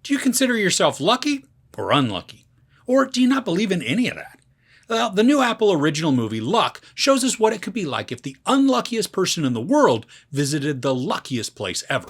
Do you consider yourself lucky or unlucky? Or do you not believe in any of that? Well, the new Apple original movie Luck shows us what it could be like if the unluckiest person in the world visited the luckiest place ever.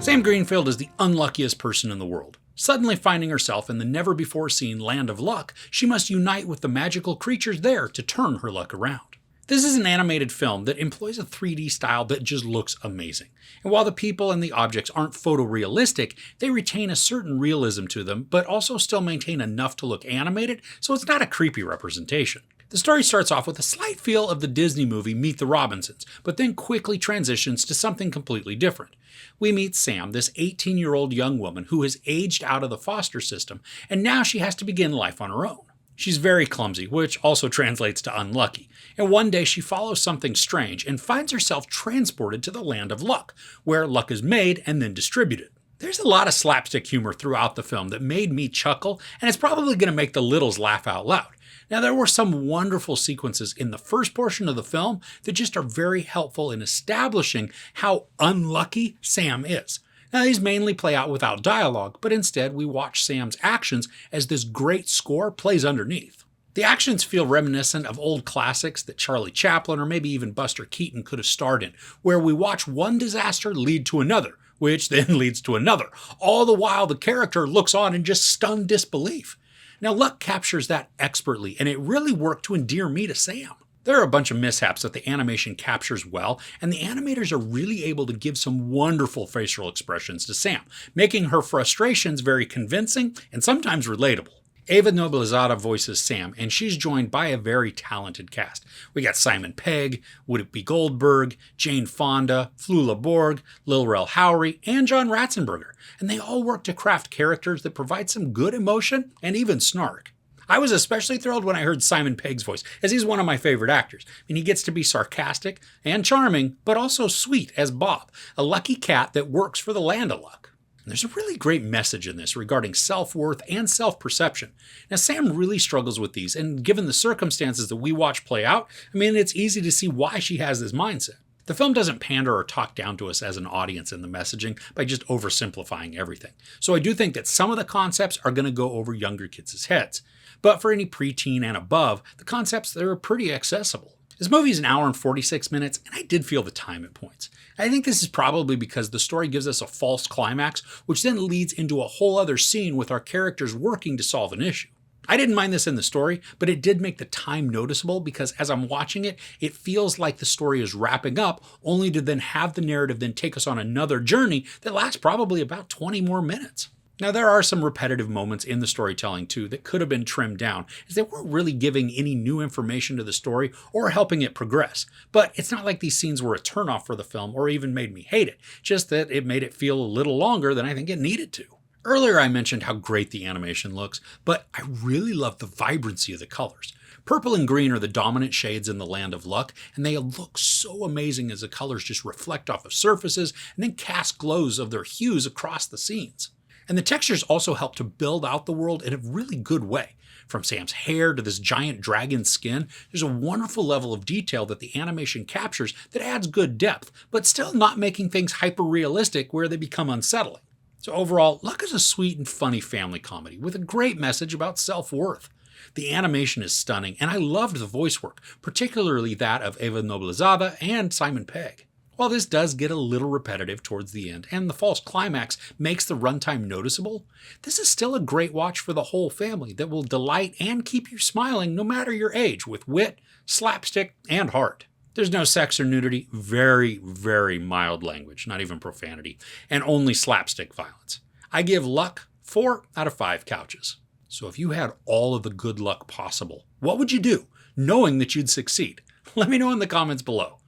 Sam Greenfield is the unluckiest person in the world. Suddenly finding herself in the never-before-seen land of luck, she must unite with the magical creatures there to turn her luck around. This is an animated film that employs a 3D style that just looks amazing. And while the people and the objects aren't photorealistic, they retain a certain realism to them, but also still maintain enough to look animated, so it's not a creepy representation. The story starts off with a slight feel of the Disney movie Meet the Robinsons, but then quickly transitions to something completely different. We meet Sam, this 18-year-old young woman who has aged out of the foster system, and now she has to begin life on her own. She's very clumsy, which also translates to unlucky, and one day she follows something strange and finds herself transported to the land of luck, where luck is made and then distributed. There's a lot of slapstick humor throughout the film that made me chuckle, and it's probably going to make the littles laugh out loud. Now, there were some wonderful sequences in the first portion of the film that just are very helpful in establishing how unlucky Sam is. Now, these mainly play out without dialogue, but instead we watch Sam's actions as this great score plays underneath. The actions feel reminiscent of old classics that Charlie Chaplin or maybe even Buster Keaton could have starred in, where we watch one disaster lead to another, which then leads to another, all the while the character looks on in just stunned disbelief. Now, Luck captures that expertly, and it really worked to endear me to Sam. There are a bunch of mishaps that the animation captures well, and the animators are really able to give some wonderful facial expressions to Sam, making her frustrations very convincing and sometimes relatable. Ava Noblezada voices Sam, and she's joined by a very talented cast. We got Simon Pegg, Whoopi Goldberg, Jane Fonda, Flula Borg, Lil Rel Howery, and John Ratzenberger, and they all work to craft characters that provide some good emotion and even snark. I was especially thrilled when I heard Simon Pegg's voice, as he's one of my favorite actors. He gets to be sarcastic and charming, but also sweet as Bob, a lucky cat that works for the Land of Luck. And there's a really great message in this regarding self-worth and self-perception. Now, Sam really struggles with these, and given the circumstances that we watch play out, it's easy to see why she has this mindset. The film doesn't pander or talk down to us as an audience in the messaging by just oversimplifying everything. So I do think that some of the concepts are going to go over younger kids' heads. But for any preteen and above, the concepts, they're pretty accessible. This movie is an hour and 46 minutes, and I did feel the time at points. I think this is probably because the story gives us a false climax, which then leads into a whole other scene with our characters working to solve an issue. I didn't mind this in the story, but it did make the time noticeable because as I'm watching it, it feels like the story is wrapping up, only to then have the narrative then take us on another journey that lasts probably about 20 more minutes. Now, there are some repetitive moments in the storytelling too that could have been trimmed down, as they weren't really giving any new information to the story or helping it progress. But it's not like these scenes were a turnoff for the film or even made me hate it, just that it made it feel a little longer than I think it needed to. Earlier I mentioned how great the animation looks, but I really love the vibrancy of the colors. Purple and green are the dominant shades in the Land of Luck, and they look so amazing as the colors just reflect off of surfaces and then cast glows of their hues across the scenes. And the textures also help to build out the world in a really good way. From Sam's hair to this giant dragon's skin, there's a wonderful level of detail that the animation captures that adds good depth, but still not making things hyper-realistic where they become unsettling. So overall, Luck is a sweet and funny family comedy with a great message about self-worth. The animation is stunning, and I loved the voice work, particularly that of Ava Noblezada and Simon Pegg. While this does get a little repetitive towards the end, and the false climax makes the runtime noticeable, this is still a great watch for the whole family that will delight and keep you smiling no matter your age, with wit, slapstick, and heart. There's no sex or nudity, very, very mild language, not even profanity, and only slapstick violence. I give Luck 4 out of 5 couches. So if you had all of the good luck possible, what would you do, knowing that you'd succeed? Let me know in the comments below.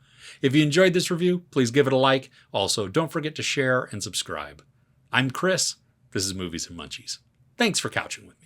If you enjoyed this review, please give it a like. Also, don't forget to share and subscribe. I'm Chris. This is Movies and Munchies. Thanks for couching with me.